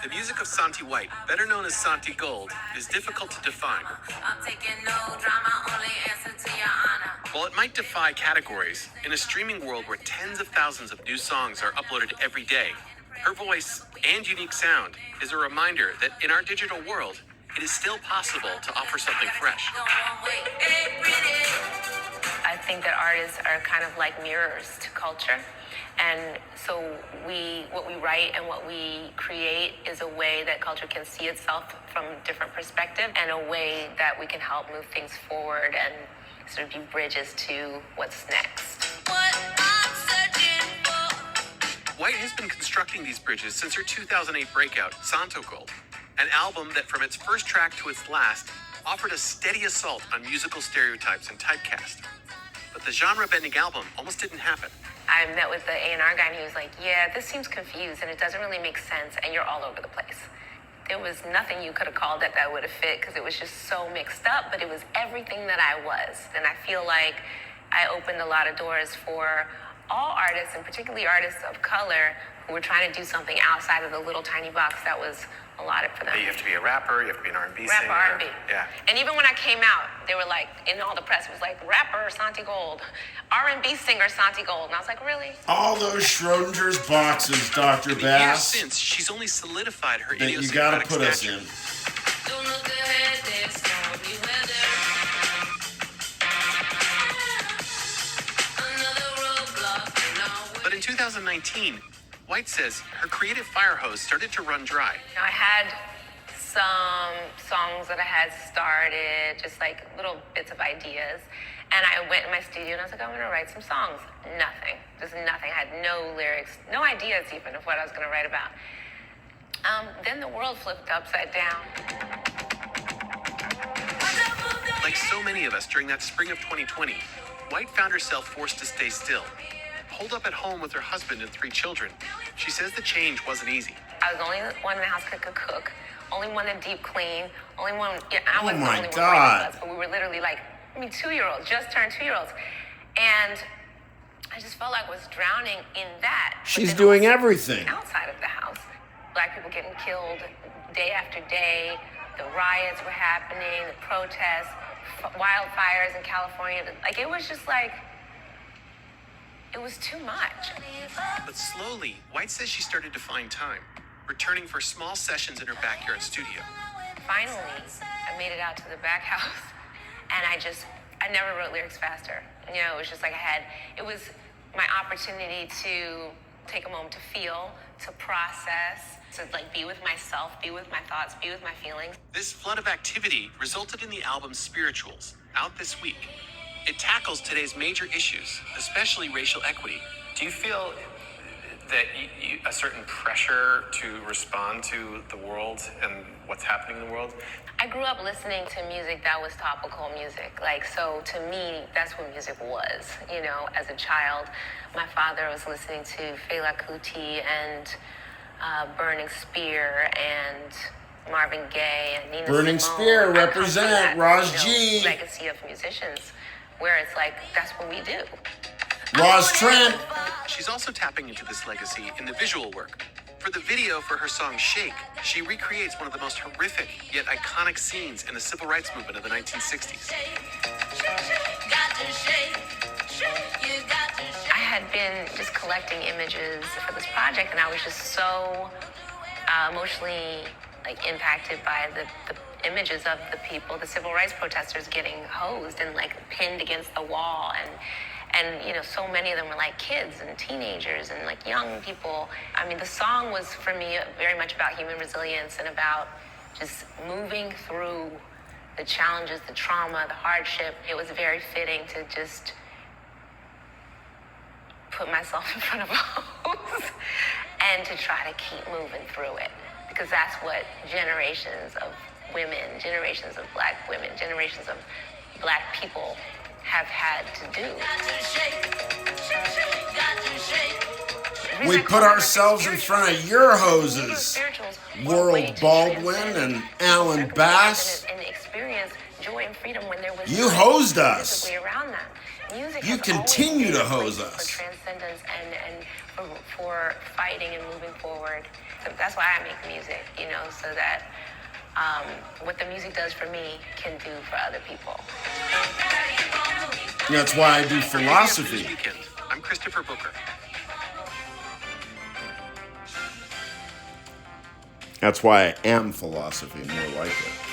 The music of Santi White, better known as Santi Gold, is difficult to define. I'm taking no drama, only answer to your honor. While it might defy categories, in a streaming world where tens of thousands of new songs are uploaded every day, her voice and unique sound is a reminder that in our digital world, it is still possible to offer something fresh. I think that artists are kind of like mirrors to culture. And so what we write and what we create is a way that culture can see itself from a different perspective, and a way that we can help move things forward and sort of be bridges to what's next. White has been constructing these bridges since her 2008 breakout, Santo Gold, an album that from its first track to its last offered a steady assault on musical stereotypes and typecast. But the genre-bending album almost didn't happen. I met with the A&R guy and he was like, yeah, this seems confused and it doesn't really make sense and you're all over the place. There was nothing you could have called that would have fit because it was just so mixed up, but it was everything that I was. And I feel like I opened a lot of doors for all artists, and particularly artists of color, who were trying to do something outside of the little tiny box that was allotted for them. You have to be a rapper, you have to be an R&B singer. Rapper, R&B. Yeah. And even when I came out, they were like, in all the press, it was like, rapper Santi Gold, R&B singer Santi Gold. And I was like, really? All those Schrodinger's boxes, Dr. Bass. Years since, she's only solidified her that you gotta put us in. But in 2019, White says her creative fire hose started to run dry. I had some songs that I had started, just like little bits of ideas. And I went in my studio and I was like, I'm gonna write some songs. Nothing, just nothing. I had no lyrics, no ideas even of what I was gonna write about. Then the world flipped upside down. Like so many of us during that spring of 2020, White found herself forced to stay still. Holed up at home with her husband and 3 children, she says the change wasn't easy. I was the only one in the house that could cook, only one to deep clean, only one, I wasn't the only one writing books, but we were literally like, 2-year-olds, just turned 2-year-olds. And I just felt like I was drowning in that. She's doing everything. Outside of the house. Black people getting killed day after day, the riots were happening, the protests, wildfires in California. Like, it was just like, it was too much. But slowly, White says she started to find time, returning for small sessions in her backyard studio. Finally, I made it out to the back house, and I never wrote lyrics faster. It was just like it was my opportunity to take a moment to feel, to process, to like be with myself, be with my thoughts, be with my feelings. This flood of activity resulted in the album Spirituals, out this week. It tackles today's major issues, especially racial equity. Do you feel that a certain pressure to respond to the world and what's happening in the world? I grew up listening to music that was topical music. So to me, that's what music was. As a child, my father was listening to Fela Kuti and Burning Spear and Marvin Gaye and Nina Burning Simone. Spear, represent, Roz G. Legacy of musicians, where it's like, that's what we do. Roz Trent. She's also tapping into this legacy in the visual work. For the video for her song Shake, she recreates one of the most horrific yet iconic scenes in the civil rights movement of the 1960s. I had been just collecting images for this project, and I was just so emotionally impacted by the images of the people, the civil rights protesters getting hosed and pinned against the wall, and so many of them were kids and teenagers and young people. I mean, the song was for me very much about human resilience and about just moving through the challenges, the trauma, the hardship. It was very fitting to just put myself in front of a hose and to try to keep moving through it, because that's what generations of women, generations of black women, generations of black people have had to do. We put ourselves in front of your hoses. World Baldwin and Alan Bass. And experience joy and freedom when there was you hosed us. Around that. Music you continue to hose us. For transcendence and for fighting and moving forward. that's why I make music, you know, so that what the music does for me can do for other people. That's why I do philosophy. This weekend, I'm Christopher Booker. That's why I am philosophy, more like it.